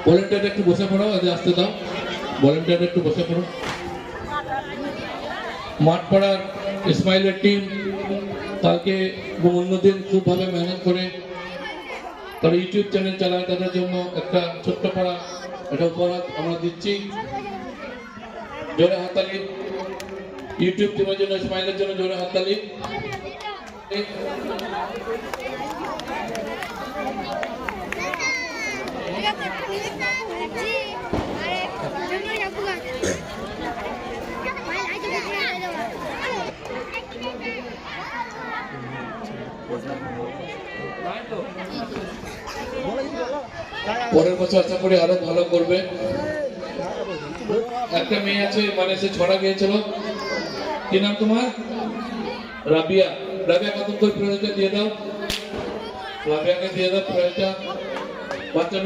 Volunteer একটু বসে পড়ো, এদের আসতে দাও। ভলেন্টিয়ার একটু বসে পড়ো। মাঠপাড়ার ইসমাইলের টিম কালকে এবং অন্যদিন খুবভাবে মেহনত করে তারা ইউটিউব চ্যানেল চালায়, তাদের জন্য একটা ছোট্ট পাড়া একটা উপহার আমরা দিচ্ছি। জোরে হাততালি ইউটিউব টিমের জন্য, ইসমাইলের জন্য জোরে হাততালি। পরের বছর আশা করি আরো ভালো করবে। একটা মেয়ে আছে মানে সে ছড়া গিয়েছিল, কি নাম তোমার? রাবিয়া। রাবিয়া কত করে প্রাইজটা দিয়ে দাও, রাবিয়াকে দিয়ে দাও প্রাইজটা। বাচ্চা